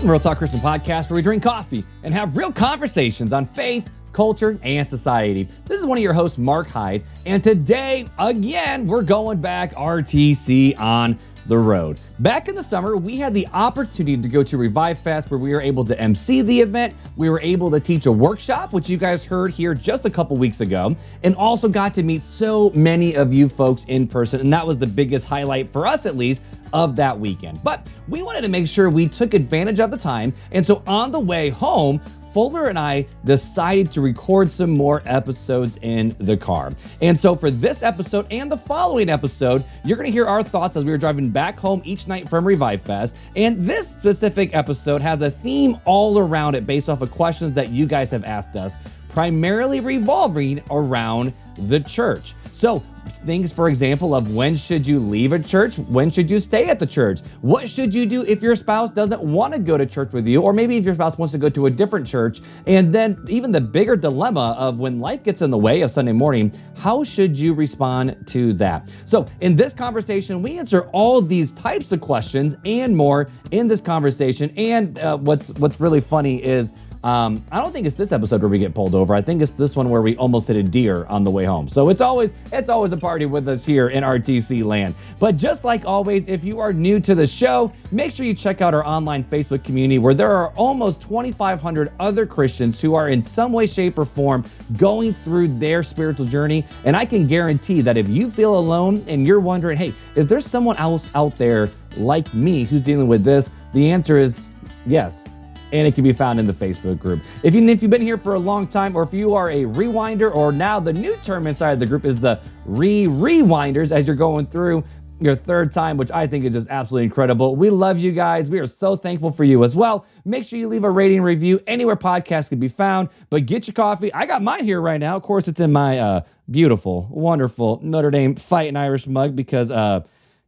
the Real Talk Christian Podcast, where we drink coffee and have real conversations on faith, culture, and society. This is one of your hosts, Mark Hyde, and today, again, we're going back RTC on the road. Back in the summer, we had the opportunity to go to Revive Fest, where we were able to MC the event. We were able to teach a workshop, which you guys heard here just a couple weeks ago, and also got to meet so many of you folks in person, and that was the biggest highlight for us, at least, of that weekend. But we wanted to make sure we took advantage of the time, and so on the way home, Fuller and I decided to record some more episodes in the car. And so for this episode and the following episode, you're going to hear our thoughts as we were driving back home each night from Revive Fest. And this specific episode has a theme all around it based off of questions that you guys have asked us, primarily revolving around the church. So things, for example, of when should you leave a church? When should you stay at the church? What should you do if your spouse doesn't want to go to church with you? Or maybe if your spouse wants to go to a different church? And then even the bigger dilemma of when life gets in the way of Sunday morning, how should you respond to that? So in this conversation, we answer all of these types of questions and more in this conversation. And what's really funny is I don't think it's this episode where we get pulled over. I think it's this one where we almost hit a deer on the way home. So it's always a party with us here in RTC land. But just like always, if you are new to the show, make sure you check out our online Facebook community where there are almost 2,500 other Christians who are in some way, shape, or form going through their spiritual journey. And I can guarantee that if you feel alone and you're wondering, hey, is there someone else out there like me who's dealing with this? The answer is yes. And it can be found in the Facebook group. If you've been here for a long time, or if you are a rewinder, or now the new term inside the group is the rewinders as you're going through your third time, which I think is just absolutely incredible. We love you guys. We are so thankful for you as well. Make sure you leave a rating review anywhere podcasts can be found, but get your coffee. I got mine here right now. Of course, it's in my beautiful, wonderful Notre Dame Fighting Irish mug because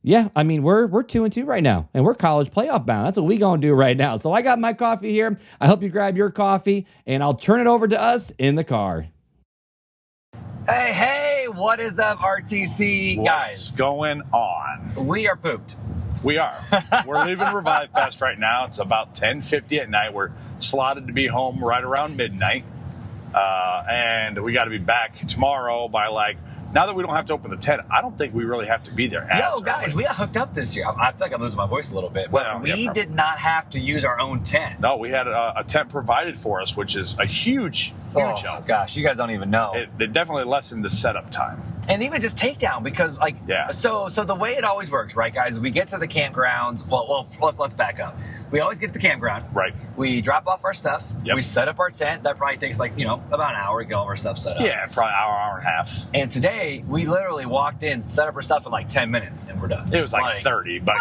yeah, I mean, we're 2-2 right now, and we're college playoff bound. That's what we gonna do right now. So I got my coffee here. I hope you grab your coffee, and I'll turn it over to us in the car. Hey, what is up, RTC guys? What's going on? We are pooped. We are. We're leaving Revive Fest right now. It's about 10:50 at night. We're slotted to be home right around midnight, and we got to be back tomorrow by now that we don't have to open the tent, I don't think we really have to be there. Yo, guys, we got hooked up this year. I feel like I'm losing my voice a little bit. But we did not have to use our own tent. No, we had a tent provided for us, which is a huge help. Gosh, you guys don't even know. It definitely lessened the setup time. And even just takedown, because so the way it always works, right, guys? We get to the campgrounds. Well, let's back up. We always get to the campground. Right. We drop off our stuff. Yep. We set up our tent. That probably takes about an hour to get all of our stuff set up. Yeah, probably an hour and a half. And today, we literally walked in, set up our stuff in 10 minutes, and we're done. It was 30, but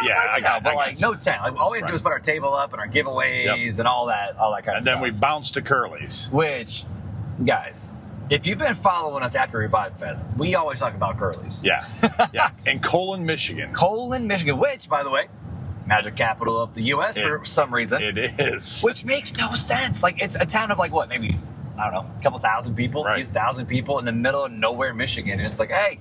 no tent. All we had to do was put our table up and our giveaways and all that kind of stuff. And then we bounced to Curly's. Which, guys, if you've been following us after Revive Fest, we always talk about Curly's. Yeah, yeah. In Colon, Michigan. Which, by the way, magic capital of the U.S. for some reason. It is. Which makes no sense. It's a town of maybe, I don't know, a couple thousand people, a few thousand people in the middle of nowhere, Michigan. And it's hey,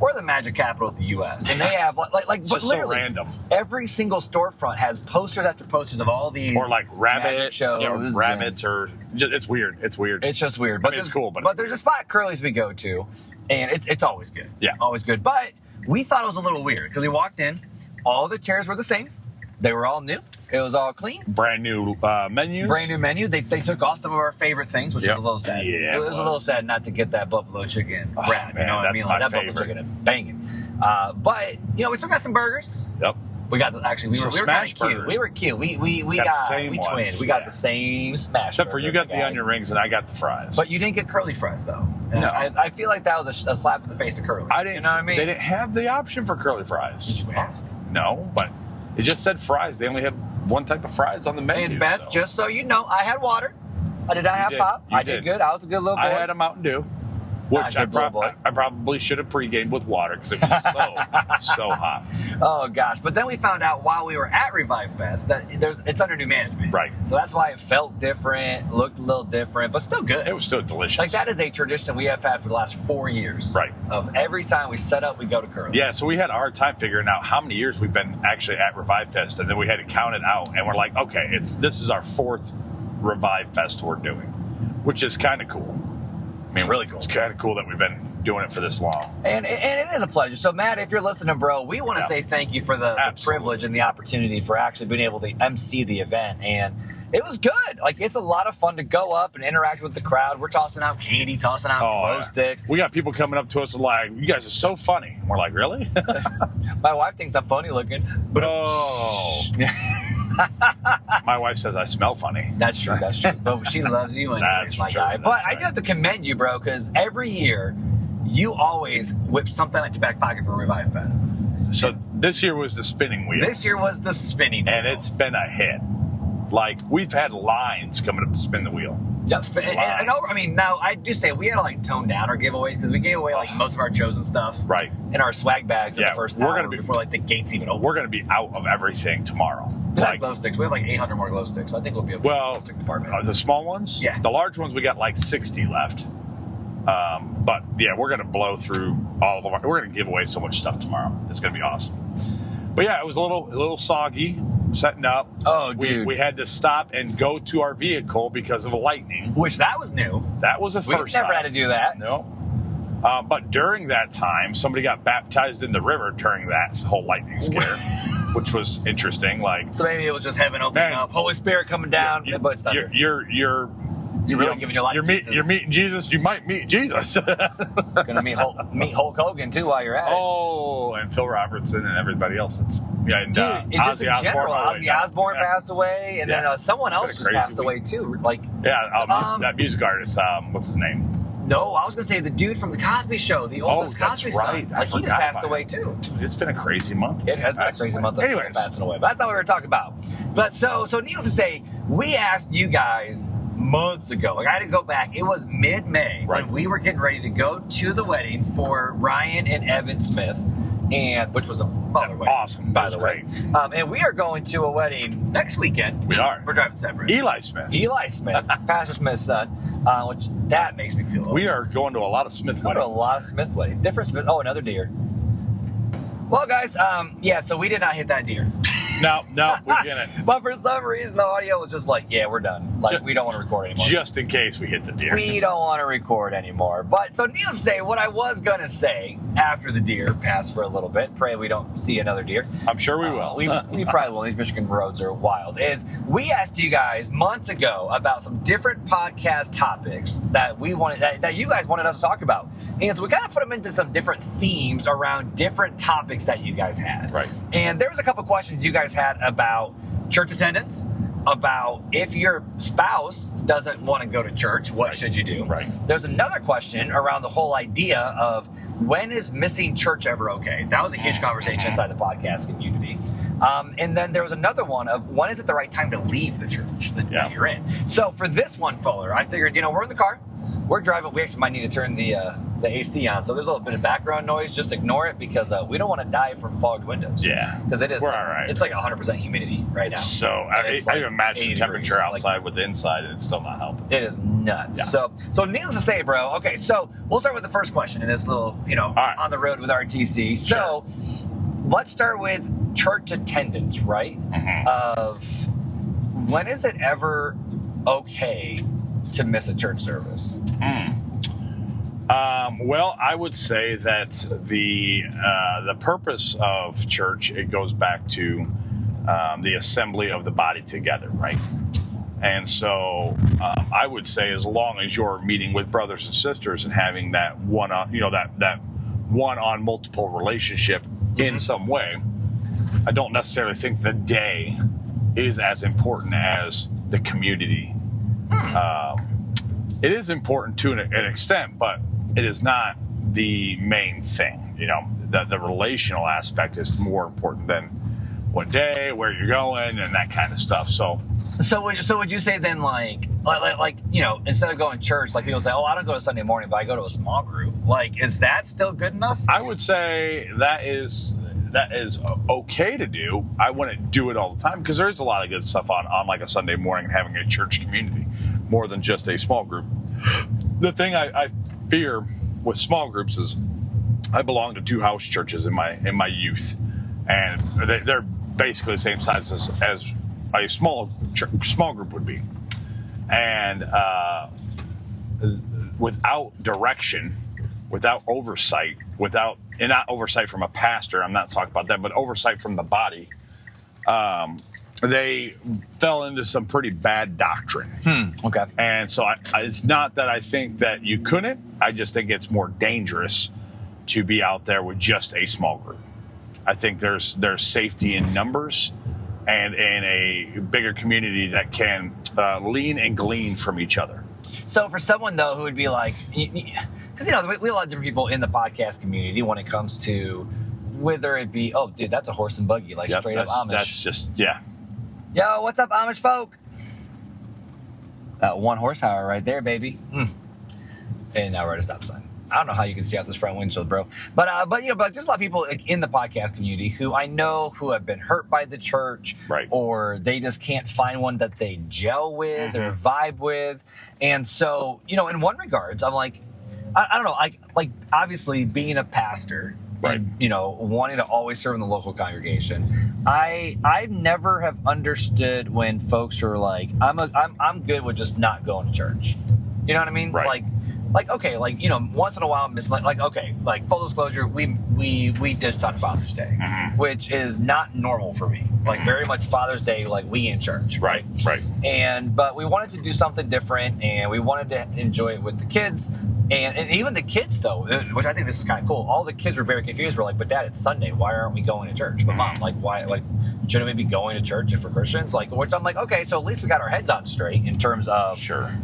we're the magic capital of the U.S. And they have, it's just so random. Every single storefront has posters after posters of all these or rabbit shows. Yeah, rabbits it's weird. It's weird. It's just weird. But it's cool. But there's a spot, Curly's, we go to, and it's always good. Yeah. Always good. But we thought it was a little weird because we walked in, all the chairs were the same. They were all new. It was all clean. Brand new menus. Brand new menu. They took off some of our favorite things, which was a little sad. Yeah, it was a little sad not to get that buffalo chicken wrap. Man, you know what I mean? that's my that favorite. Buffalo chicken is banging. But we still got some burgers. Yep. We got we were kind of cute. We were cute. We twinned. We got the same smash. Except for you got the onion rings and I got the fries. But you didn't get curly fries though. And no. I feel like that was a slap in the face to Curly. I didn't. You know what I mean? They didn't have the option for curly fries. Did you ask? No, but it just said fries. They only had one type of fries on the menu. And Beth, just so you know, I had water. I did not have pop. I did good. I was a good little boy. I had a Mountain Dew. Which I probably should have pre-gamed with water because it was so hot. Oh gosh! But then we found out while we were at Revive Fest that it's under new management, right? So that's why it felt different, looked a little different, but still good. It was still delicious. Like that is a tradition we have had for the last 4 years, right? Of every time we set up, we go to Curly's. Yeah, so we had a hard time figuring out how many years we've been actually at Revive Fest, and then we had to count it out, and we're like, okay, this is our 4th Revive Fest we're doing, which is kind of cool. I mean, really cool. It's kind of cool that we've been doing it for this long. And it is a pleasure. So, Matt, if you're listening, bro, we want to say thank you for the privilege and the opportunity for actually being able to MC the event. And it was good. Like, it's a lot of fun to go up and interact with the crowd. We're tossing out candy, tossing out glow sticks. We got people coming up to us like, you guys are so funny. And we're like, really? My wife thinks I'm funny looking. But my wife says I smell funny. That's true. But she loves you anyways, my guy. But I do have to commend you, bro, because every year you always whip something out your back pocket for Revive Fest. So this year was the spinning wheel. And it's been a hit. Like, we've had lines coming up to spin the wheel. Yep. Now I do say we had to like tone down our giveaways because we gave away like most of our chosen stuff, right? In our swag bags in the first hour before like the gates even open. We're gonna be out of everything tomorrow. Besides glow sticks, we have like 800 more glow sticks. So I think we'll be able to glow stick department. The small ones, yeah. The large ones we got like 60 left. But yeah, we're gonna blow through all of our. We're gonna give away so much stuff tomorrow. It's gonna be awesome. But yeah, it was a little soggy setting up. Oh, dude. We had to stop and go to our vehicle because of the lightning. Which that was new. That was the first time. We never had to do that. No. But during that time, somebody got baptized in the river during that whole lightning scare, which was interesting. Like, so maybe it was just heaven opening up, Holy Spirit coming down. But it's thunder. You're really giving your life to Jesus. You're meeting Jesus. You might meet Jesus. Gonna meet Hulk Hogan too while you're at it. Oh, and Phil Robertson and everybody else. And just in general, Ozzy Osbourne passed away, and then someone else just passed away too. Like that music artist. What's his name? No, I was gonna say the dude from the Cosby Show, the oldest Cosby son. Like he just passed away too. It's been a crazy month. It has been a crazy month. Anyways, passing away. But that's not what we were talking about. But so needless to say, we asked you guys months ago. Like I had to go back. It was mid-May when we were getting ready to go to the wedding for Ryan and Evan Smith, and which was a baller wedding. Awesome, by the way. And we are going to a wedding next weekend. We're driving separate. Eli Smith, Pastor Smith's son, which that makes me feel old. We are going to a lot of Smith weddings. Different Smith. Oh, another deer. Well, guys, so we did not hit that deer. No, we didn't. But for some reason, the audio was just like, we're done. Like, we don't want to record anymore. Just in case we hit the deer. We don't want to record anymore. But, so needless to say, what I was going to say after the deer passed for a little bit, pray we don't see another deer. I'm sure we will. We probably will. These Michigan roads are wild. We asked you guys months ago about some different podcast topics that we wanted, that you guys wanted us to talk about. And so we kind of put them into some different themes around different topics that you guys had. Right. And there was a couple questions you guys had about church attendance, about if your spouse doesn't want to go to church, what should you do? Right. There's another question around the whole idea of when is missing church ever okay? That was a huge conversation inside the podcast community. And then there was another one of when is it the right time to leave the church that you're in? So for this one, Fuller, I figured, we're in the car. We're driving. We actually might need to turn the AC on, so there's a little bit of background noise. Just ignore it because we don't want to die from fogged windows. Yeah, because it is. We're all right. It's like 100% humidity right now. So I even match the temperature outside with the inside, and it's still not helping. It is nuts. Yeah. So needless to say, bro. Okay, so we'll start with the first question in this little, on the road with RTC. Sure. So let's start with church attendance, right? Mm-hmm. Of when is it ever okay to miss a church service? Well, I would say that the purpose of church, it goes back to the assembly of the body together, right? And so I would say as long as you're meeting with brothers and sisters and having that that one-on multiple relationship in some way, I don't necessarily think the day is as important as the community. It is important to an extent, but it is not the main thing. The relational aspect is more important than what day, where you're going, and that kind of stuff. So So would you say then, like instead of going to church, like people say, oh, I don't go to Sunday morning, but I go to a small group. Like, is that still good enough? I would say that is okay to do. I wouldn't do it all the time because there's a lot of good stuff on like a Sunday morning and having a church community more than just a small group. The thing I fear with small groups is I belonged to 2 house churches in my youth, and they're basically the same size as a small group would be, and without direction, without oversight, and not oversight from a pastor, I'm not talking about that, but oversight from the body, they fell into some pretty bad doctrine. Okay. And so it's not that I think that you couldn't, I just think it's more dangerous to be out there with just a small group. I think there's safety in numbers and in a bigger community that can lean and glean from each other. So for someone, though, who would be like, because, we have a lot of different people in the podcast community when it comes to whether it be, oh, dude, that's a horse and buggy, like straight up Amish. That's just, yeah. Yo, what's up, Amish folk? That 1 horsepower right there, baby. And now we're at a stop sign. I don't know how you can see out this front windshield, bro. But there's a lot of people in the podcast community who I know who have been hurt by the church, right, or they just can't find one that they gel with or vibe with. And so, in one regards, I'm like, I don't know, like obviously being a pastor, right, and, wanting to always serve in the local congregation, I never have understood when folks are like, I'm good with just not going to church. You know what I mean? Right. Like, okay, once in a while, okay, full disclosure, we dished on Father's Day, which is not normal for me. Like, very much Father's Day, we in church, right? Right. But we wanted to do something different, and we wanted to enjoy it with the kids, and even the kids, though, which I think this is kind of cool. All the kids were very confused. We're like, but Dad, it's Sunday. Why aren't we going to church? But Mom, why? Shouldn't we be going to church if we're Christians? Which I'm like, okay, so at least we got our heads on straight in terms of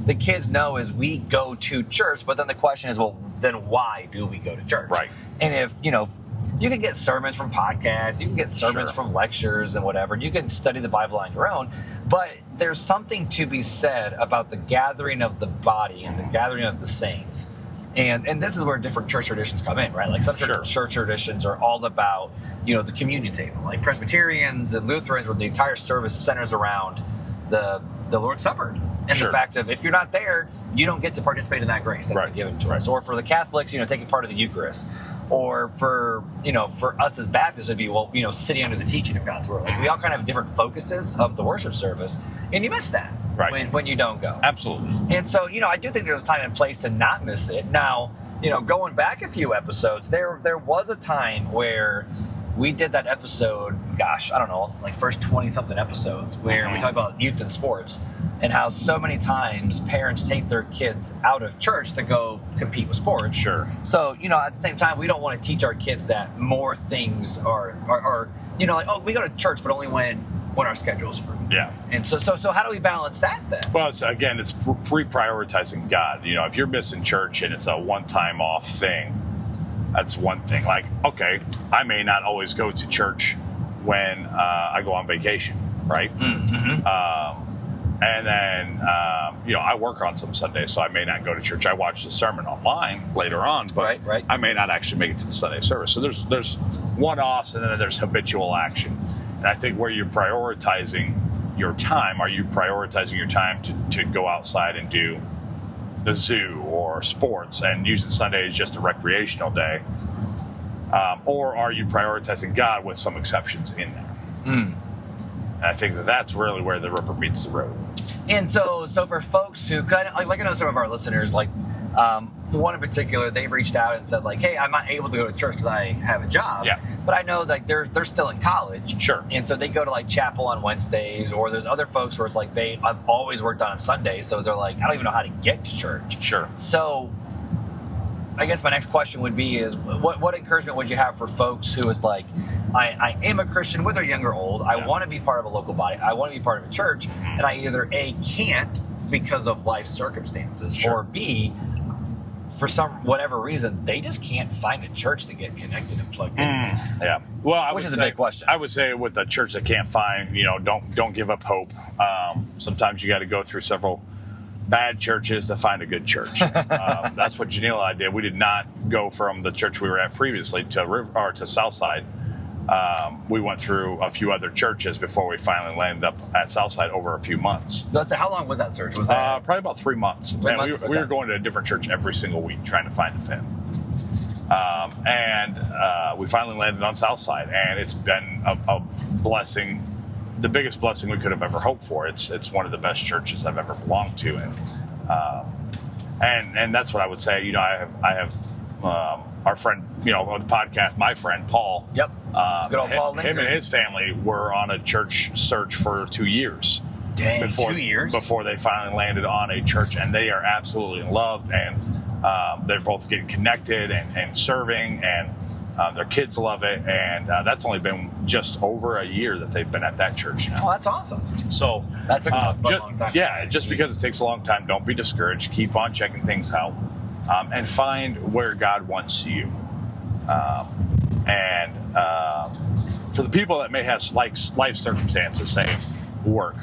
the kids know is we go to church, but then the question is, well, then why do we go to church? Right. And if, you can get sermons from podcasts, you can get sermons from lectures and whatever, and you can study the Bible on your own, but there's something to be said about the gathering of the body and the gathering of the saints. And this is where different church traditions come in, right? Like some church traditions are all about, the communion table. Like Presbyterians and Lutherans, where the entire service centers around the Lord's Supper. And the fact of, if you're not there, you don't get to participate in that grace that's been given to us. Or for the Catholics, taking part of the Eucharist. Or for us as Baptists, it'd be, sitting under the teaching of God's Word. Like, we all kind of have different focuses of the worship service, and you miss that when you don't go. Absolutely. And so, I do think there's a time and place to not miss it. Now, going back a few episodes, there was a time where we did that episode, gosh, I don't know, first 20-something episodes, where we talked about youth and sports and how so many times parents take their kids out of church to go compete with sports. Sure. So, at the same time, we don't want to teach our kids that more things are oh, we go to church, but only when our schedule's free. Yeah. And so how do we balance that then? Well, it's reprioritizing God. If you're missing church and it's a one-time off thing, that's one thing. Okay, I may not always go to church when I go on vacation, right? And then, I work on some Sundays, so I may not go to church. I watch the sermon online later on, but I may not actually make it to the Sunday service. So there's one-offs, and then there's habitual action. And I think where you're prioritizing your time, are you prioritizing your time to go outside and do the zoo or sports and using Sunday as just a recreational day? Or are you prioritizing God with some exceptions in there? And I think that's really where the rubber meets the road. And so for folks who kind of, I know some of our listeners, one in particular, they've reached out and said, hey, I'm not able to go to church because I have a job. Yeah. But I know they're still in college. Sure. And so they go to chapel on Wednesdays, or there's other folks where it's I've always worked on Sunday, so they're I don't even know how to get to church. Sure. So I guess my next question would be is what encouragement would you have for folks who is I am a Christian, whether young or old, I want to be part of a local body, I want to be part of a church, and I either A, can't because of life circumstances, or B, for whatever reason, they just can't find a church to get connected and plugged in. Yeah. Well, which is a big question. I would say with the church that can't find, don't give up hope. Sometimes you got to go through several bad churches to find a good church. That's what Janelle and I did. We did not go from the church we were at previously to Southside. We went through a few other churches before we finally landed up at Southside over a few months. How long was that search? Was that probably about 3 months? 3 months? We were going to a different church every single week trying to find a fit. And we finally landed on Southside, and it's been a blessing, the biggest blessing we could have ever hoped for. It's one of the best churches I've ever belonged to, and that's what I would say. I have our friend, on the podcast, my friend Paul. Yep. Good old Paul Linder. Him and his family were on a church search for 2 years. Dang, 2 years before they finally landed on a church, and they are absolutely in love, and they're both getting connected and serving, and their kids love it, and that's only been just over a year that they've been at that church now. Oh, that's awesome. So that's a long time. Yeah, just because it takes a long time, don't be discouraged. Keep on checking things out, and find where God wants you. For the people that may have life circumstances, say work,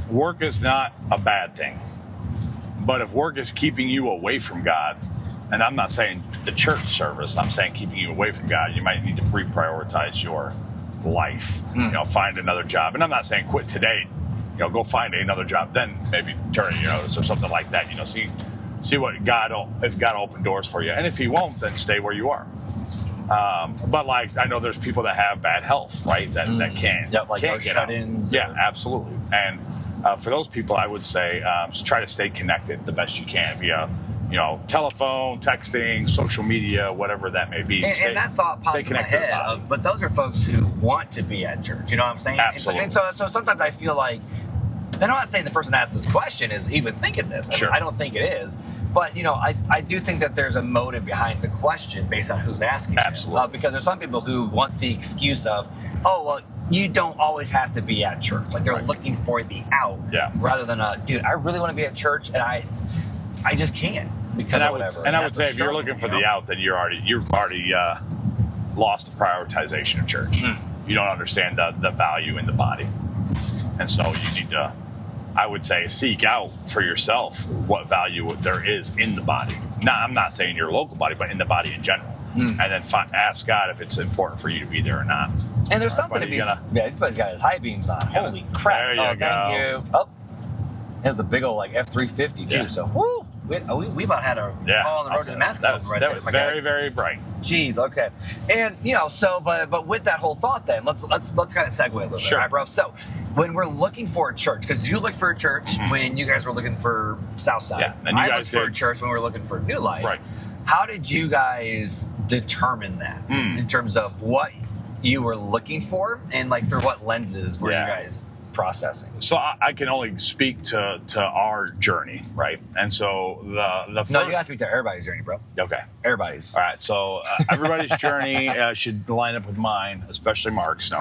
work is not a bad thing, but if work is keeping you away from God, and I'm not saying the church service, I'm saying keeping you away from God, you might need to reprioritize your life. Find another job, and I'm not saying quit today. Go find another job, then maybe turn it, or something like that. See what if God will open doors for you, and if He won't, then stay where you are. But I know there's people that have bad health, right? That can't. Yep, like can't those shut-ins. Yeah, absolutely. And for those people, I would say just try to stay connected the best you can via, telephone, texting, social media, whatever that may be. And that thought pops in my head. But those are folks who want to be at church. You know what I'm saying? Absolutely. And so sometimes I feel like, and I'm not saying the person that asked this question is even thinking this. Sure. I don't think it is. But, I do think that there's a motive behind the question based on who's asking. Absolutely. Because there's some people who want the excuse of, you don't always have to be at church. Like they're looking for the out rather than dude, I really want to be at church and I just can't because of whatever. And I would say if you're looking for the out, then you've already lost the prioritization of church. You don't understand the value in the body. And so you need to, I would say, seek out for yourself what value there is in the body. I'm not saying your local body, but in the body in general. And then ask God if it's important for you to be there or not. And there's something to be... this guy's got his high beams on. Holy crap. There you go. Thank you. Oh, it was a big old F-350 too. So, whoo! We about had a call on the road to the Damascus right there. That was very, very bright. Jeez, okay. And, but with that whole thought then, let's kind of segue a little bit. Sure. Right, bro? So, when we're looking for a church, because you looked for a church when you guys were looking for Southside. Yeah, and I looked for a church when we were looking for New Life. Right. How did you guys determine that in terms of what you were looking for and through what lenses were you guys processing? So I can only speak to our journey, right? And so the first... No, you got to speak to everybody's journey, bro. Okay. Everybody's. All right. So everybody's journey should line up with mine, especially Mark's.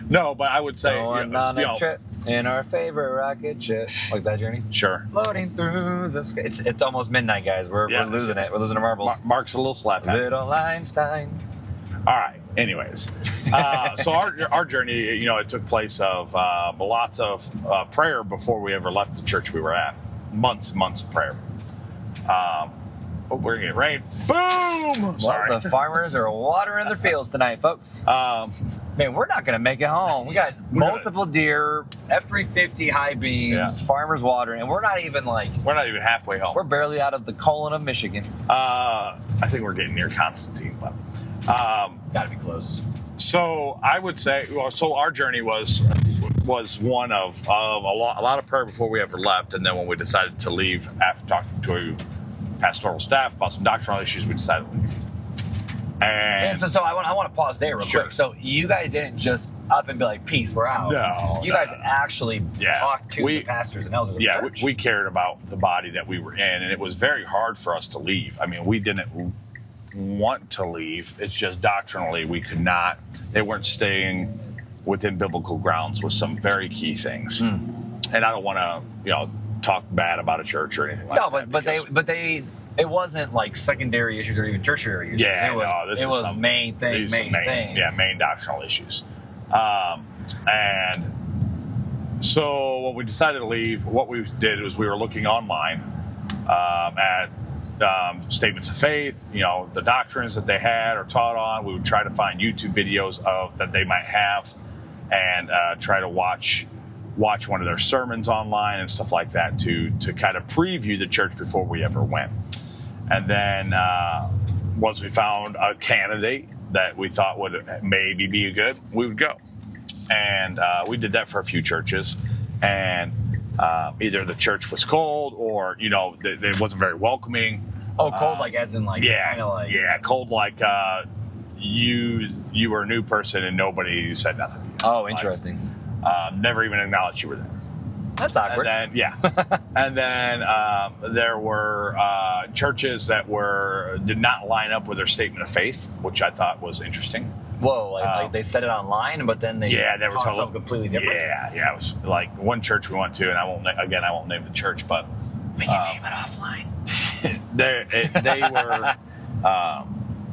No, but I would say... Going on a trip in our favorite rocket ship. Like that journey? Sure. Floating through the sky. It's almost midnight, guys. We're losing it. We're losing our marbles. Mark's a little slap hat. Little Einstein. All right. Anyways, so our journey, it took place of lots of prayer before we ever left the church we were at. Months and months of prayer. We're getting rain. Boom! Sorry. Well, the farmers are watering their fields tonight, folks. Man, we're not going to make it home. We got multiple deer, F-350 high beams, farmers watering, and we're not even halfway home. We're barely out of the colon of Michigan. I think we're getting near Constantine, but got to be close. So I would say, our journey was one of a lot of prayer before we ever left, and then when we decided to leave after talking to pastoral staff about some doctrinal issues, we decided to leave. And so I want to pause there real quick. So you guys didn't just up and be like, peace, we're out. No. You guys actually talked to the pastors and elders of the church. We cared about the body that we were in, and it was very hard for us to leave. I mean, we didn't want to leave. It's just doctrinally we could not. They weren't staying within biblical grounds with some very key things. And I don't want to, talk bad about a church or anything like No, that. but they it wasn't like secondary issues or even tertiary issues. Yeah, it was main things. Yeah, main doctrinal issues. And so when we decided to leave, what we did was we were looking online at statements of faith, the doctrines that they had or taught on. We would try to find YouTube videos of that they might have, and try to watch one of their sermons online and stuff like that to kind of preview the church before we ever went. And then once we found a candidate that we thought would maybe be good, we would go. And we did that for a few churches, and either the church was cold or it wasn't very welcoming. Oh, cold, like as in like yeah, kind of like cold, like you were a new person and nobody said nothing. Oh, interesting. Never even acknowledged you were there. That's awkward. And then, and then there were churches that did not line up with their statement of faith, which I thought was interesting. Whoa, like they said it online, but then they were taught something completely different. Yeah. It was like one church we went to, and I won't name the church, but we can name it offline.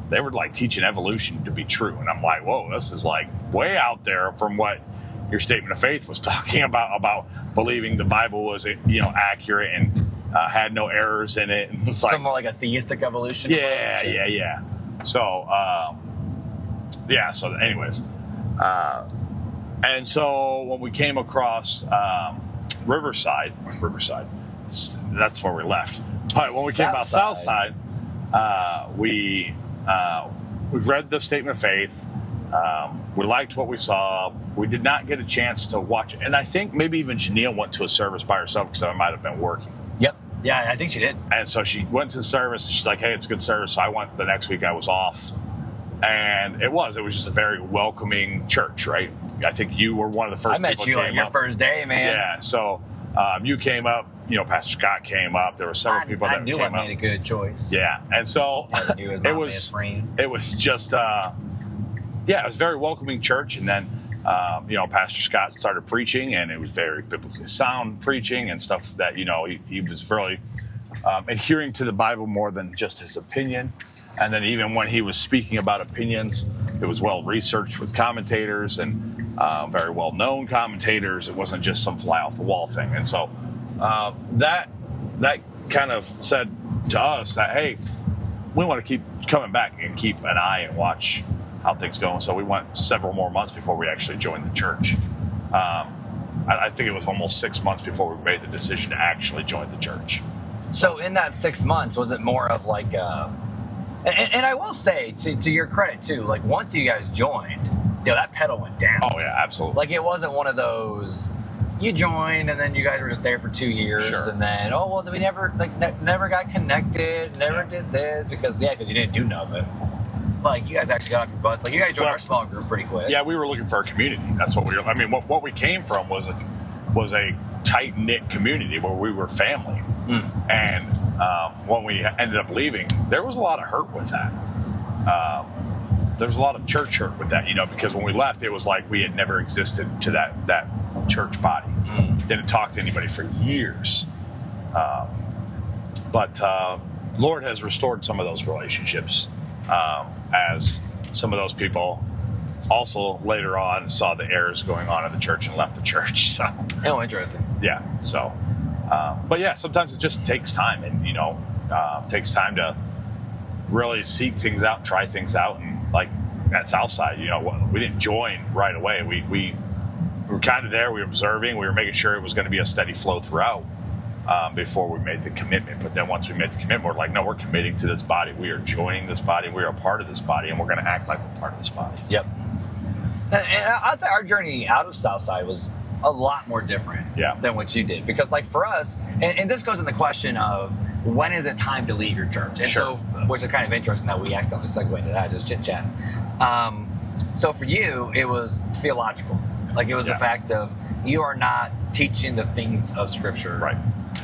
They were like teaching evolution to be true, and I'm like, whoa, this is like way out there from what your statement of faith was talking about believing the Bible was accurate and had no errors in it. And it's like more like a theistic evolution. Yeah. So so anyways, and so when we came across Riverside, that's where we left. But when we came about Southside, we read the statement of faith. We liked what we saw. We did not get a chance to watch it. And I think maybe even Janelle went to a service by herself because I might have been working. Yep. Yeah, I think she did. And so she went to the service and she's like, hey, it's a good service. So I went the next week. I was off. And it was just a very welcoming church, right? I think you were one of the first people. I met you on your first day, man. Yeah. So you came up. Pastor Scott came up. There were several people that came up. I knew I made a good choice. Yeah. And so it was just... it was a very welcoming church. And then, Pastor Scott started preaching, and it was very biblically sound preaching and stuff that, he was really adhering to the Bible more than just his opinion. And then even when he was speaking about opinions, it was well researched with commentators and very well known commentators. It wasn't just some fly off the wall thing. And so that kind of said to us that, hey, we want to keep coming back and keep an eye and watch how things go. And so we went several more months before we actually joined the church. I think it was almost 6 months before we made the decision to actually join the church. So in that 6 months, was it more of like and I will say, to your credit too, like once you guys joined, that pedal went down. Oh yeah, absolutely. Like it wasn't one of those, you joined and then you guys were just there for 2 years, sure. And then we never never got connected, never did this because you didn't do nothing. Like you guys actually got off your butts. Like you guys joined our small group pretty quick. Yeah, we were looking for a community. That's what we were. I mean, what we came from was a tight knit community where we were family. And when we ended up leaving, there was a lot of hurt with that. There was a lot of church hurt with that, because when we left, it was like we had never existed to that church body. Didn't talk to anybody for years. But Lord has restored some of those relationships. As some of those people also later on saw the errors going on in the church and left the church. So, interesting. Yeah. So, but yeah, sometimes it just takes time, and takes time to really seek things out, try things out, and like at Southside, we didn't join right away. We were kind of there. We were observing. We were making sure it was going to be a steady flow throughout. Before we made the commitment. But then once we made the commitment, we're like, no, we're committing to this body. We are joining this body. We are a part of this body, and we're going to act like we're part of this body. Yep. And I'd say our journey out of Southside was a lot more different than what you did. Because like for us, and this goes in the question of when is it time to leave your church? And sure. So, which is kind of interesting that we accidentally segue into that, just chit-chat. So for you, it was theological. Like it was the fact of you are not teaching the things of Scripture. Right.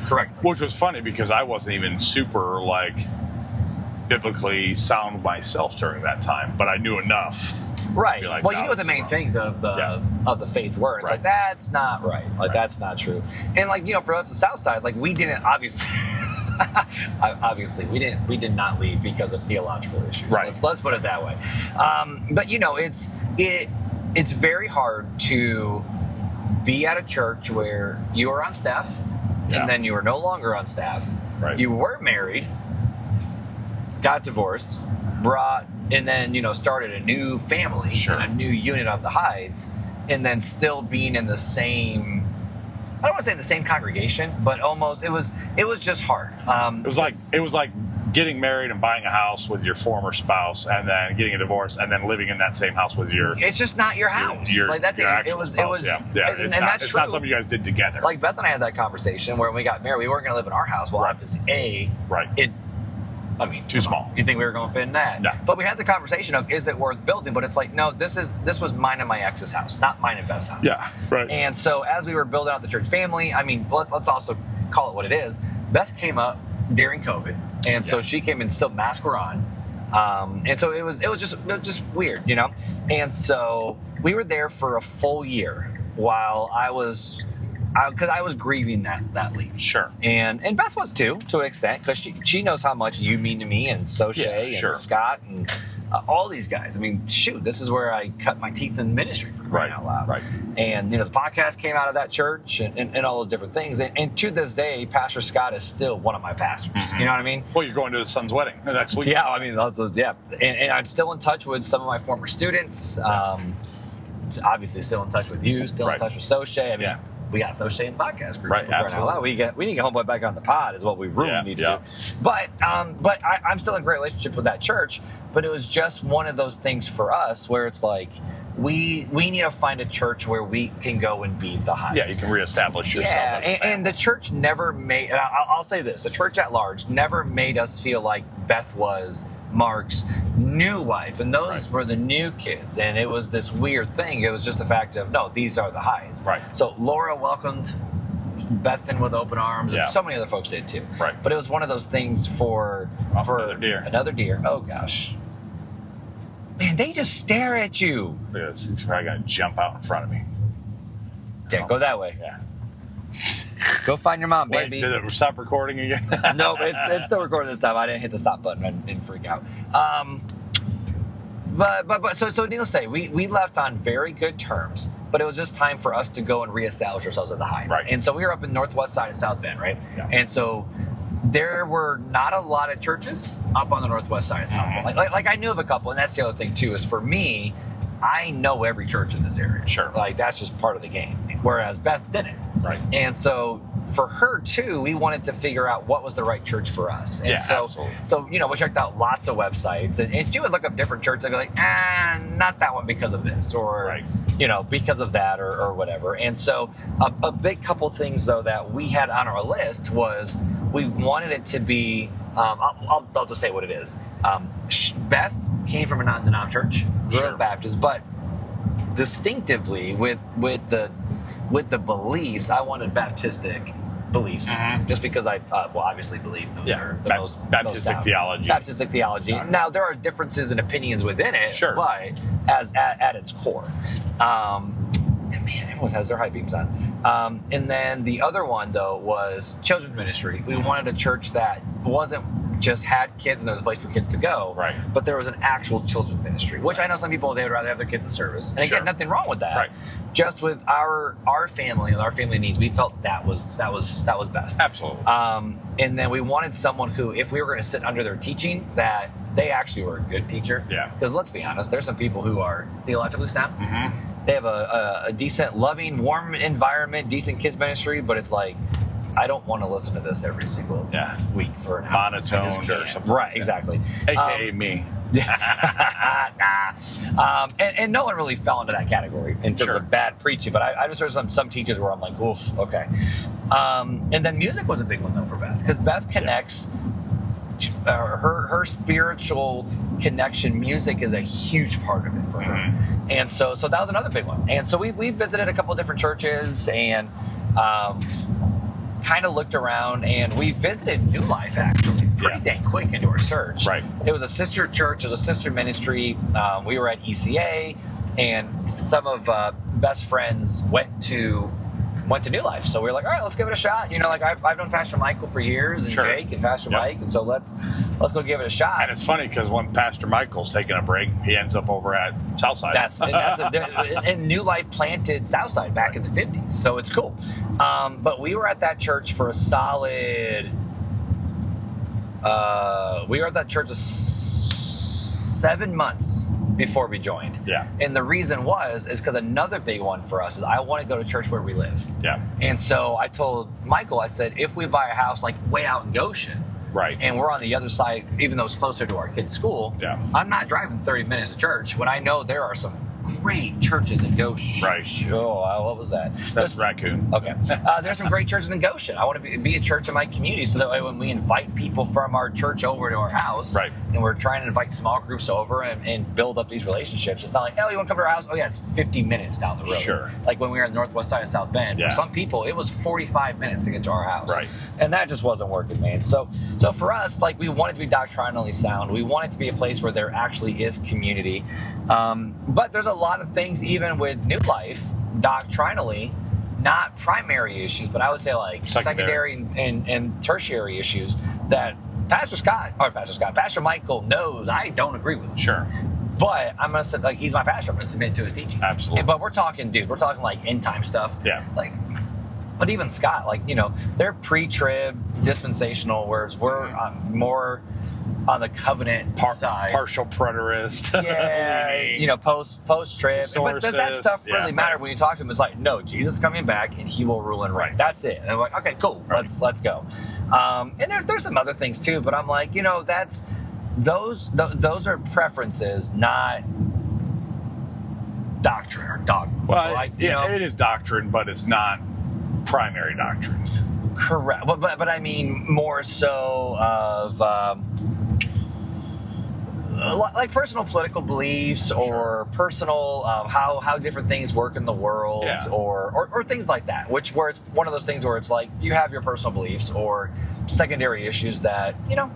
Correct. Which was funny because I wasn't even super biblically sound myself during that time, but I knew enough Right. Like, Well, no, you know what the this is main wrong. things of the faith were. It's Right. like, that's not right. Like, Right. that's not true. And like, for us, the South Side, like, we didn't obviously. Obviously, we did not leave because of theological issues. Right. Let's put it that way. But it's very hard to be at a church where you are on staff, and then you are no longer on staff. Right. You were married, got divorced, and then started a new family and a new unit of the Hydes, and then still being in the same. I don't want to say in the same congregation, but almost. It was just hard. It was like getting married and buying a house with your former spouse, and then getting a divorce, and then living in that same house with your. It's just not your house. Like that's your actual spouse. It was. Yeah. And that's it's true. not something you guys did together. Like Beth and I had that conversation where when we got married, we weren't going to live in our house. Well, obviously, too small. You think we were going to fit in that? No. But we had the conversation of, is it worth building? But it's like, no, this was mine and my ex's house, not mine and Beth's house. Yeah, right. And so as we were building out the church family, let's also call it what it is. Beth came up during COVID, and so she came and still masks were on. And so it was just weird, And so we were there for a full year while because I was grieving that leave. Sure. And Beth was too, to an extent, because she knows how much you mean to me, and Sochay and Scott and all these guys. I mean, shoot, this is where I cut my teeth in ministry for crying out loud. Right. And the podcast came out of that church and all those different things. And to this day, Pastor Scott is still one of my pastors. Mm-hmm. You know what I mean? Well, you're going to his son's wedding next week. Yeah, And I'm still in touch with some of my former students. Obviously, still in touch with you. Still in touch with Sochay. We got Sochay in the podcast group. Right, absolutely. We need to get Homeboy back on the pod is what we really need to do. But I'm still in a great relationship with that church. But it was just one of those things for us where it's like we need to find a church where we can go and be the Hydes. Yeah, you can reestablish yourself. Yeah, and the church never made. And I'll say this: the church at large never made us feel like Beth was Mark's new wife, and those were the new kids, and it was this weird thing. It was just the fact of, no, these are the Hydes. Right. So Laura welcomed Beth in with open arms, and so many other folks did too. Right. But it was one of those things for another deer. Oh gosh, man, they just stare at you. Look at this. He's probably gonna jump out in front of me. Yeah, go that way. Yeah. Go find your mom, Wait, baby. did it stop recording again? No, it's still recording this time. I didn't hit the stop button. I didn't freak out. So needless to say, we left on very good terms, but it was just time for us to go and reestablish ourselves at the Hydes. Right. And so we were up in northwest side of South Bend, right? Yeah. And so there were not a lot of churches up on the northwest side of South Bend. Like I knew of a couple, and that's the other thing too, is for me, I know every church in this area. Sure. Like that's just part of the game. Whereas Beth didn't. Right. And so for her too, we wanted to figure out what was the right church for us. And absolutely. So we checked out lots of websites, and she would look up different churches and be like, not that one because of this, or because of that, or whatever. And so a big couple things though that we had on our list was we wanted it to be. I'll just say what it is. Beth came from a non-denom church, grew up Baptist, but distinctively with the beliefs, I wanted Baptistic beliefs, just because I obviously believe those are the most Baptistic theology. Baptistic theology. Now there are differences and opinions within it, but at its core. And man, everyone has their high beams on. And then the other one though was children's ministry. We wanted a church that wasn't just had kids and there was a place for kids to go, but there was an actual children's ministry, which I know some people, they would rather have their kids in service. And again, nothing wrong with that. Just with our family and our family needs, we felt that was best. Absolutely. And then we wanted someone who, if we were going to sit under their teaching, that they actually were a good teacher. Yeah. Because let's be honest, there's some people who are theologically sound. They have a decent, loving, warm environment, decent kids ministry, but it's like, I don't want to listen to this every single week for an hour. Monotoned or something. Right, exactly. AKA me. And no one really fell into that category in terms of bad preaching, but I just heard some teachers where I'm like, oof, okay. And then music was a big one though for Beth, because Beth connects her spiritual connection. Music is a huge part of it for her, and so that was another big one. And so we visited a couple of different churches and kind of looked around, and we visited New Life actually. pretty dang quick into our church. Right. It was a sister church. It was a sister ministry. We were at ECA, and some of best friends went to New Life. So we were like, all right, let's give it a shot. You know, like I've known Pastor Michael for years, and Jake and Pastor Mike, and so let's go give it a shot. And it's funny because when Pastor Michael's taking a break, he ends up over at Southside. And New Life planted Southside back in the 50s, so it's cool. But we were at that church for a solid. We were at that church 7 months before we joined. Yeah. And the reason is because another big one for us is I want to go to church where we live. Yeah. And so I told Michael, I said, if we buy a house like way out in Goshen, right, and we're on the other side, even though it's closer to our kids' school, I'm not driving 30 minutes to church when I know there are some great churches in Goshen. Right. Oh, what was that? That's Raccoon. Okay. There's some great churches in Goshen. I want to be a church in my community, so that way when we invite people from our church over to our house, and we're trying to invite small groups over and build up these relationships, it's not like, oh, you want to come to our house? Oh, yeah, it's 50 minutes down the road. Sure. Like when we were on the northwest side of South Bend, for some people, it was 45 minutes to get to our house. Right. And that just wasn't working, man. So for us, like, we want it to be doctrinally sound. We want it to be a place where there actually is community. But there's a lot of things, even with New Life, doctrinally, not primary issues, but I would say like secondary and tertiary issues that Pastor Michael knows I don't agree with. Sure. But I'm going to say, like, he's my pastor. I'm going to submit to his teaching. Absolutely. But we're talking like end time stuff. Yeah. Like, but even Scott, like, you know, they're pre-trib, dispensational, whereas we're more on the covenant side. Partial preterist. Yeah, you know, post-trib. But does that stuff really matter when you talk to them? It's like, no, Jesus is coming back and he will rule and reign. That's it. And I'm like, okay, cool. Let's go. And there's some other things too, but I'm like, you know, those are preferences, not doctrine or dogma. Well, like, it is doctrine, but it's not primary doctrine. Correct. But I mean more so of like personal political beliefs or personal how different things work in the world, or things like that, where it's one of those things where it's like you have your personal beliefs or secondary issues that, you know,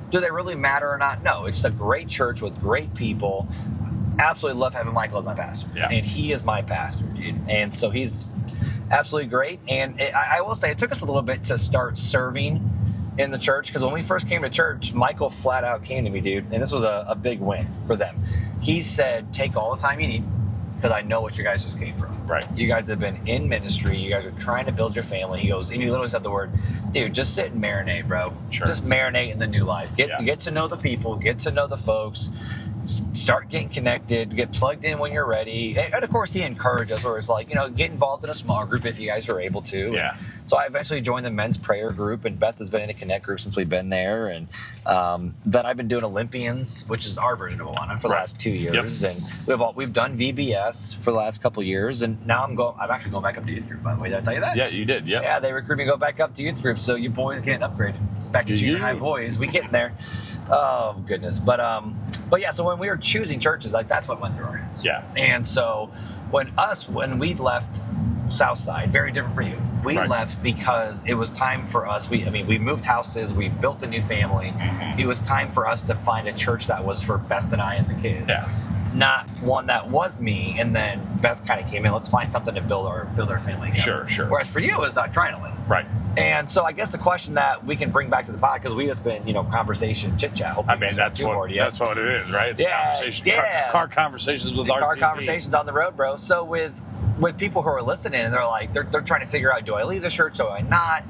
do they really matter or not? No, it's a great church with great people. Absolutely love having Michael as my pastor. Yeah. And he is my pastor, dude. And so he's absolutely great. And I will say it took us a little bit to start serving in the church, because when we first came to church, Michael flat out came to me, dude, and this was a big win for them. He said, take all the time you need, because I know what you guys just came from. Right. You guys have been in ministry. You guys are trying to build your family. He goes, and he literally said the word, dude, just sit and marinate, bro. Sure. Just marinate in the New Life. Get to know the people, get to know the folks, start getting connected, get plugged in when you're ready. And of course, he encouraged us, where it's like, you know, get involved in a small group if you guys are able to. Yeah. And so I eventually joined the men's prayer group, and Beth has been in a connect group since we've been there. And then I've been doing Olympians, which is our version of Awana, for the last 2 years. Yep. And we've done VBS for the last couple years, and now I'm actually going back up to youth group, by the way. Did I tell you that? Yeah, you did. Yep. Yeah, they recruited me to go back up to youth group, so you boys getting upgraded back to junior high boys. We getting there. Oh goodness. But yeah, so when we were choosing churches, like, that's what went through our heads. Yeah. And so when we left Southside, very different for you. We left because it was time for us. We moved houses, we built a new family. Mm-hmm. It was time for us to find a church that was for Beth and I and the kids. Yeah. Not one that was me, and then Beth kind of came in. Let's find something to build our family together. Sure. Whereas for you, it was doctrinally. Right. And so I guess the question that we can bring back to the pod, because we just been, you know, conversation, chit chat. I mean, that's what it is, right? It's conversation. Yeah. Car conversations with RTC. Car conversations on the road, bro. So with people who are listening, and they're like, they're trying to figure out, do I leave the church? Do I not?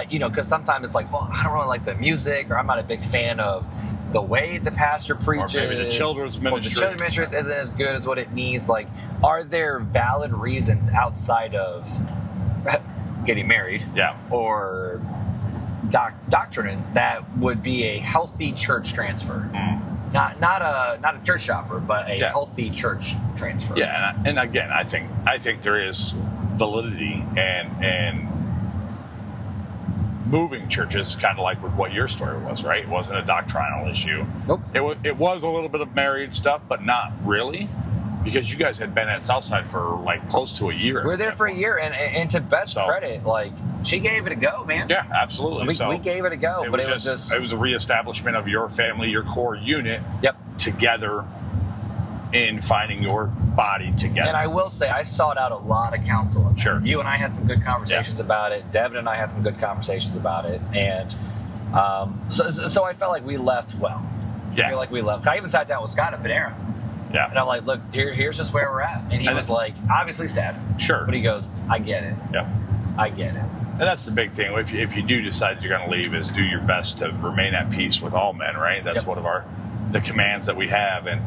You know, because sometimes it's like, well, I don't really like the music, or I'm not a big fan of the way the pastor preaches, or maybe the children's ministry. Or the children's ministry isn't as good as what it needs. Like, are there valid reasons outside of getting married, or doctrine, that would be a healthy church transfer? Not a church shopper, but a healthy church transfer. Yeah, and again, I think there is validity and moving churches, kind of like with what your story was, right? It wasn't a doctrinal issue. Nope. It was a little bit of married stuff, but not really, because you guys had been at Southside for like close to a year. We were there for a year, and to Beth's credit, like, she gave it a go, man. Yeah, absolutely. We gave it a go, but it was a reestablishment of your family, your core unit, together in finding your body together. And I will say, I sought out a lot of counsel. Sure. You and I had some good conversations about it. Devin and I had some good conversations about it, and so I felt like we left well. Yeah. I feel like we left. I even sat down with Scott at Panera. Yeah. And I'm like, look, here's just where we're at. And he was like, obviously sad. Sure. But he goes, I get it. Yeah. I get it. And that's the big thing. If you do decide you're going to leave, is do your best to remain at peace with all men, right? That's one of the commands that we have. And,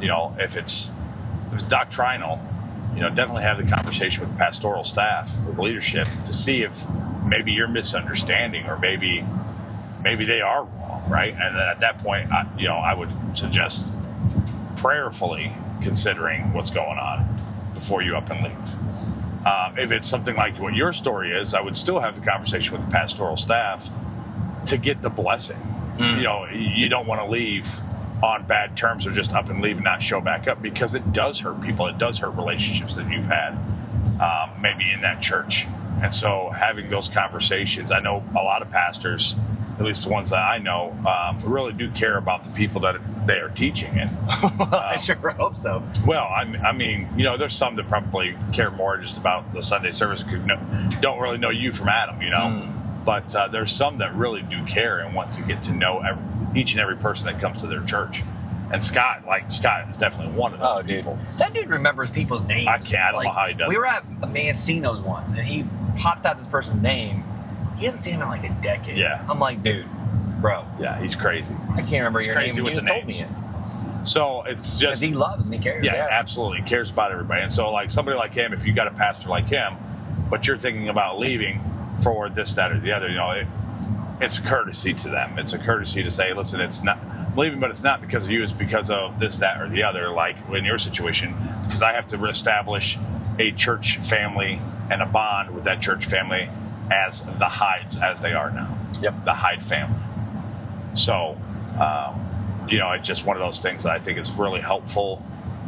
if it's doctrinal, definitely have the conversation with pastoral staff, with leadership, to see if maybe you're misunderstanding, or maybe they are wrong, right? And then at that point, I would suggest prayerfully considering what's going on before you up and leave. If it's something like what your story is, I would still have the conversation with the pastoral staff to get the blessing. You don't want to leave on bad terms, or just up and leave and not show back up, because it does hurt people. It does hurt relationships that you've had, maybe in that church. And so having those conversations, I know a lot of pastors, at least the ones that I know, really do care about the people that they are teaching. And I sure hope so. Well, I mean, there's some that probably care more just about the Sunday service, don't really know you from Adam, But there's some that really do care and want to get to know each and every person that comes to their church. And Scott is definitely one of those people. That dude remembers people's names. I don't know how he does We it. were at Mancino's once, and he popped out this person's name. He hasn't seen him in like a decade. Yeah. I'm like, dude, bro. Yeah, he's crazy. I can't remember your name. Crazy with You the just told names. me it. So it's just... Because he loves and he cares. Yeah, absolutely. He cares about everybody. And so, like, somebody like him, if you got a pastor like him, but you're thinking about leaving for this, that, or the other, it's a courtesy to them. It's a courtesy to say, listen, it's not I'm leaving, but it's not because of you. It's because of this, that, or the other. Like in your situation, because I have to reestablish a church family and a bond with that church family as the Hydes, as they are now. Yep. The Hyde family. So, it's just one of those things that I think is really helpful.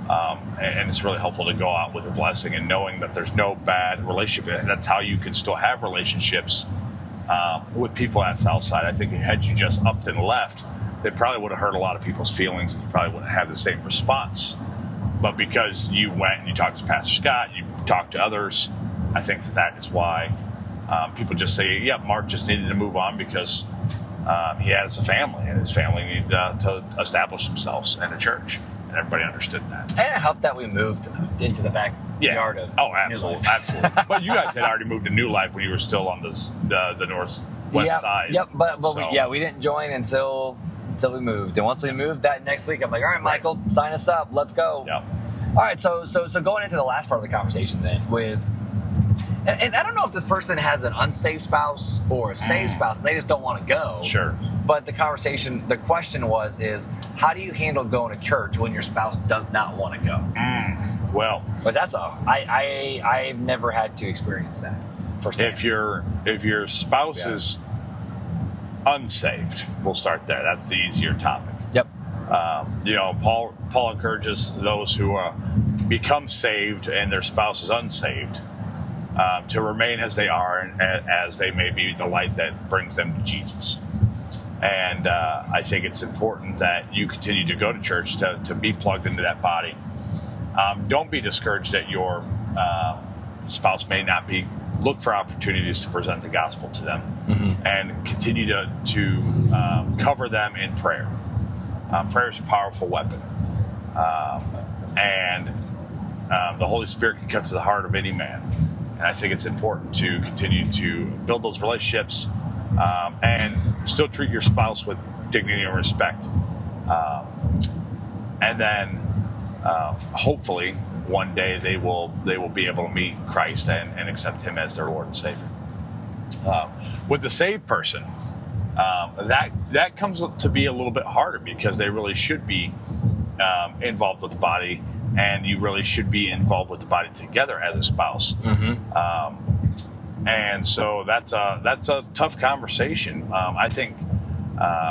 And it's really helpful to go out with a blessing and knowing that there's no bad relationship. And that's how you can still have relationships with people at Southside. I think had you just upped and left, it probably would have hurt a lot of people's feelings, and you probably wouldn't have the same response. But because you went and you talked to Pastor Scott, you talked to others, I think that is why people just say, yeah, Mark just needed to move on because he has a family, and his family needed to establish themselves in a church. And everybody understood that. And it helped that we moved into the backyard of absolutely, New Life. absolutely. But you guys had already moved to New Life when you were still on the northwest side. Yep, but we didn't join until we moved. And once we moved that next week, I'm like, all right, Michael, sign us up. Let's go. Yep. All right, so going into the last part of the conversation then with, and I don't know if this person has an unsaved spouse or a saved spouse, and they just don't want to go. Sure. But the question is, how do you handle going to church when your spouse does not want to go? Well, but I've never had to experience that firsthand. If your spouse is unsaved, we'll start there. That's the easier topic. Yep. Paul encourages those who become saved and their spouse is unsaved to remain as they are, and as they may be the light that brings them to Jesus. And I think it's important that you continue to go to church to be plugged into that body. Don't be discouraged that your spouse may not be. Look for opportunities to present the gospel to them, and continue to cover them in prayer. Prayer is a powerful weapon, and the Holy Spirit can cut to the heart of any man. And I think it's important to continue to build those relationships and still treat your spouse with dignity and respect. And then hopefully one day they will be able to meet Christ and accept Him as their Lord and Savior. With the saved person, that comes to be a little bit harder, because they really should be involved with the body, and you really should be involved with the body together as a spouse. And so that's a tough conversation. I think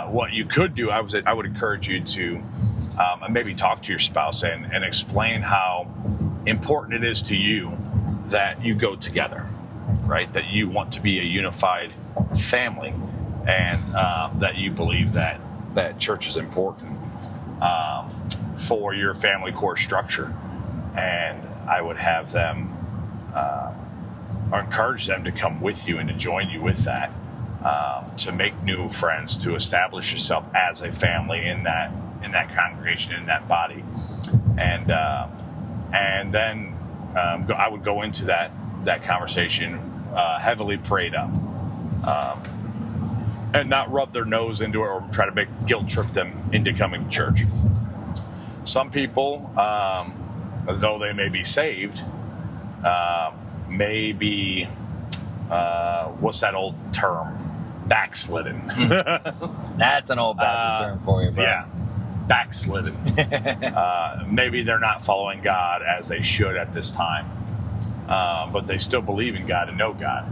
what you could do, I would encourage you to maybe talk to your spouse and explain how important it is to you that you go together. right? That you want to be a unified family, and that you believe that church is important for your family core structure. And I would have them or encourage them to come with you and to join you with that, to make new friends, to establish yourself as a family in that congregation, in that body. And then I would go into that conversation heavily prayed up, and not rub their nose into it or try to guilt trip them into coming to church. Some people, though they may be saved, may be, what's that old term? Backslidden. That's an old Baptist term for you, bro. Yeah, backslidden. Maybe they're not following God as they should at this time, but they still believe in God and know God.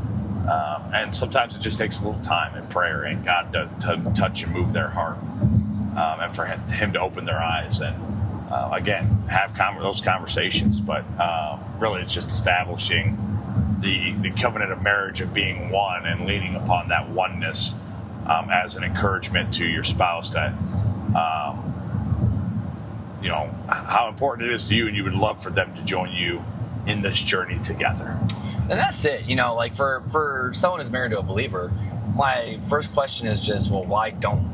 And sometimes it just takes a little time in prayer and God to touch and move their heart, and for Him to open their eyes and again have those conversations. But really, it's just establishing the covenant of marriage of being one and leaning upon that oneness as an encouragement to your spouse that how important it is to you, and you would love for them to join you in this journey together. And that's it. Like for someone who's married to a believer, my first question is just, well, why don't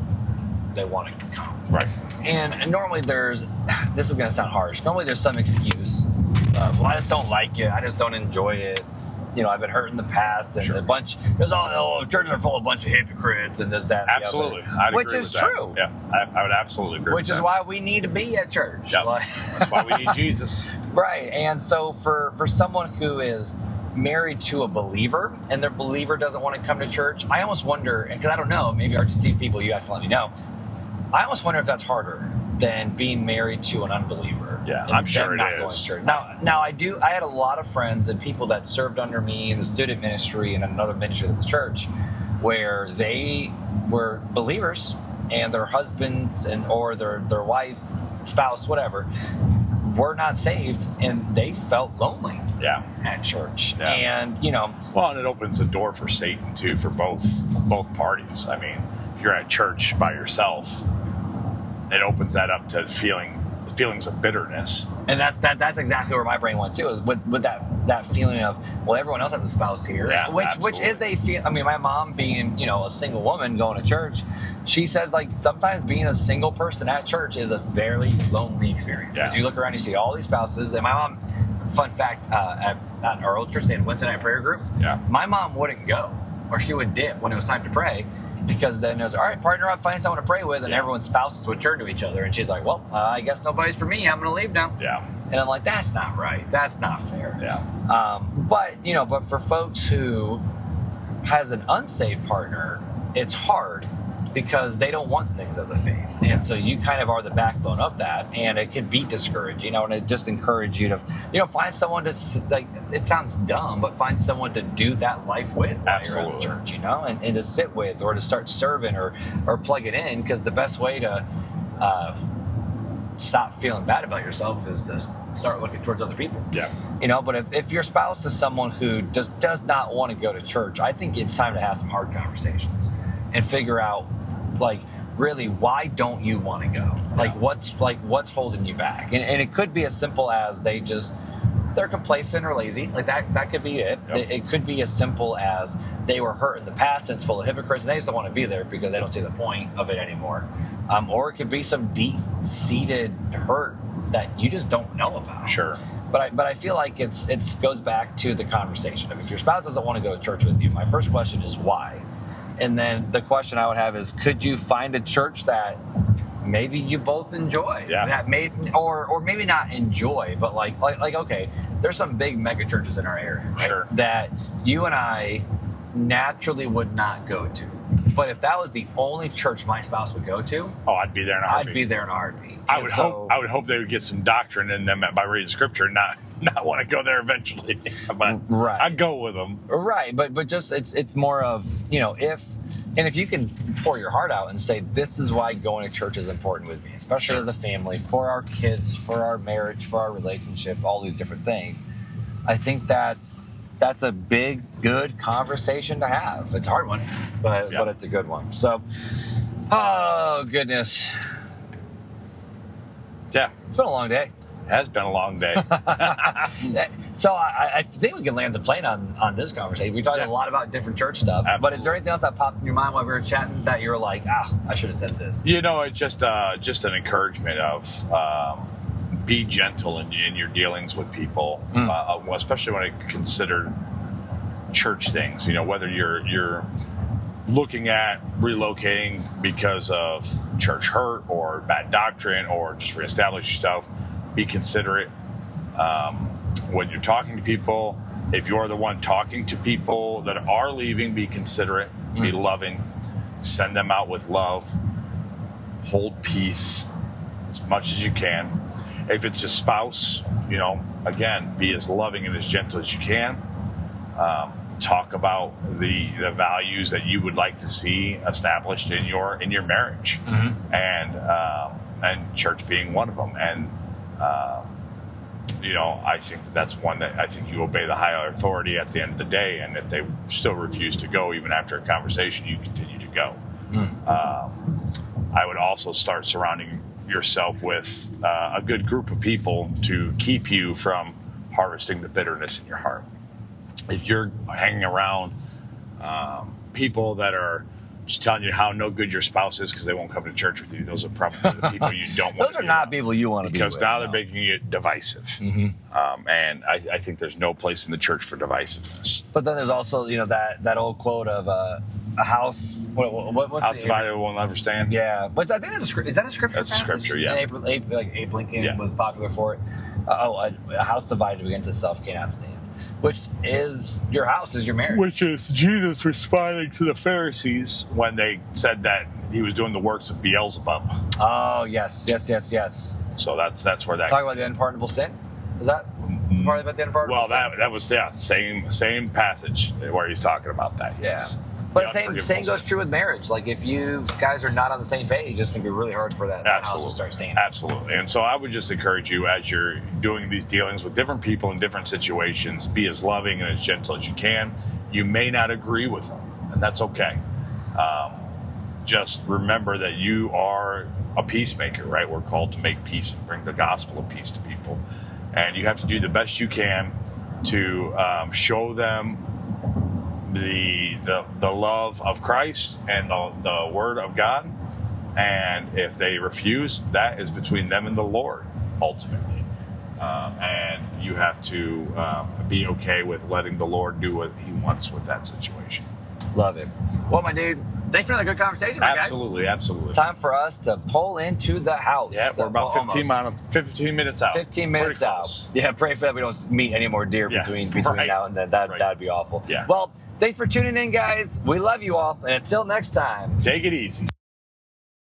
they want to come? Right. And normally this is going to sound harsh, normally there's some excuse. Well, I just don't like it. I just don't enjoy it. I've been hurt in the past, and Sure. churches are full of a bunch of hypocrites and this, that, and Absolutely. the other. I'd Which agree is with that. true. Yeah, I would absolutely agree Which with is that. why we need to be at church. Yep. That's why we need Jesus. Right. And so for someone who is married to a believer and their believer doesn't want to come to church, I almost wonder, because I don't know, maybe RTC people, you guys can let me know, I almost wonder if that's harder than being married to an unbeliever. Yeah, and I'm sure them it not is. going to church. Now I had a lot of friends and people that served under me in the student ministry and another ministry at the church where they were believers and their husbands or their wife, spouse, whatever, were not saved, and they felt lonely Yeah. at church. Yeah. And Well, and it opens the door for Satan too, for both parties. I mean, if you're at church by yourself, it opens that up to feelings of bitterness. and that's exactly where my brain went too, is with that feeling of, well, everyone else has a spouse here, Yeah, which is a feel. I mean, my mom being a single woman going to church, she says like sometimes being a single person at church is a very lonely experience. Yeah. Because you look around, you see all these spouses, and my mom, fun fact, at our old church, they had Wednesday night prayer group. Yeah. My mom wouldn't go, or she would dip when it was time to pray. Because then it was, all right, partner up, find someone to pray with, and everyone's spouses would turn to each other. And she's like, well, I guess nobody's for me. I'm going to leave now. Yeah. And I'm like, that's not right. That's not fair. Yeah. But for folks who has an unsaved partner, it's hard because they don't want things of the faith. And so you kind of are the backbone of that, and it can be discouraging, and it just encourage you to, find someone to, like, it sounds dumb, but find someone to do that life with while you're at church, and to sit with, or to start serving or plug it in, because the best way to stop feeling bad about yourself is to start looking towards other people. Yeah. But if your spouse is someone who just does not want to go to church, I think it's time to have some hard conversations and figure out, like, really, why don't you want to go? What's holding you back? And it could be as simple as they're complacent or lazy. Like that could be it. Yep. It could be as simple as they were hurt in the past and it's full of hypocrites and they just don't want to be there because they don't see the point of it anymore. Or it could be some deep-seated hurt that you just don't know about. Sure. But I feel like it goes back to the conversation of, if your spouse doesn't want to go to church with you, my first question is why? And then the question I would have is, could you find a church that maybe you both enjoy? Yeah. That or maybe not enjoy, but like okay, there's some big mega churches in our area, right? Sure. That you and I naturally would not go to. But if that was the only church my spouse would go to, I'd be there in a heartbeat. I'd be there in a heartbeat. I would hope they would get some doctrine in them by reading scripture and not want to go there eventually. But Right. I'd go with them. Right, but just it's more of, if you can pour your heart out and say, this is why going to church is important with me, especially Sure. as a family, for our kids, for our marriage, for our relationship, all these different things. I think that's that's a big, good conversation to have. It's a hard one, but it's a good one. So, oh goodness. Yeah. It's been a long day. It has been a long day. So I think we can land the plane on this conversation. We talked a lot about different church stuff. Absolutely. But is there anything else that popped in your mind while we were chatting that you were like, I should have said this? It's just an encouragement of be gentle in your dealings with people, especially when I consider church things. Whether you're looking at relocating because of church hurt or bad doctrine or just reestablish yourself, be considerate when you're talking to people. If you're the one talking to people that are leaving, be considerate, be loving, send them out with love, hold peace as much as you can. If it's a spouse, again, be as loving and as gentle as you can. Talk about the values that you would like to see established in your marriage, and church being one of them. And I think that's one that I think you obey the higher authority at the end of the day. And if they still refuse to go, even after a conversation, you continue to go. I would also start surrounding yourself with a good group of people to keep you from harvesting the bitterness in your heart. If you're hanging around people that are just telling you how no good your spouse is because they won't come to church with you, those are probably the people you don't want. Those are not people you want to be with. Because now they're making it divisive. And I think there's no place in the church for divisiveness. But then there's also, that old quote of a house. What's house divided will never stand. Yeah, but I think is that a scripture? That's passage? a scripture. Yeah. Abe Lincoln was popular for it. A house divided against itself cannot stand. Which is your house, is your marriage. Which is Jesus responding to the Pharisees when they said that he was doing the works of Beelzebub. Oh, yes. So that's where that. Talk about the unpardonable sin. Is that part about the unpardonable sin? Well, that was same passage where he's talking about that. Yes. Yeah. But the same goes true with marriage. Like if you guys are not on the same page, it's going to be really hard for that house to start standing. Absolutely. And so I would just encourage you, as you're doing these dealings with different people in different situations, be as loving and as gentle as you can. You may not agree with them, and that's okay. Just remember that you are a peacemaker, right? We're called to make peace and bring the gospel of peace to people. And you have to do the best you can to show them the love of Christ and the Word of God. And if they refuse, that is between them and the Lord, ultimately. And you have to be okay with letting the Lord do what he wants with that situation. Love it. Well, my dude, thanks for another good conversation, my guy. Absolutely. Time for us to pull into the house. Yeah, we're about 15 minutes out. 15 minutes out. Yeah, pray for that we don't meet any more deer between now and then. That'd be awful. Yeah. Well, thanks for tuning in, guys. We love you all. And until next time, take it easy.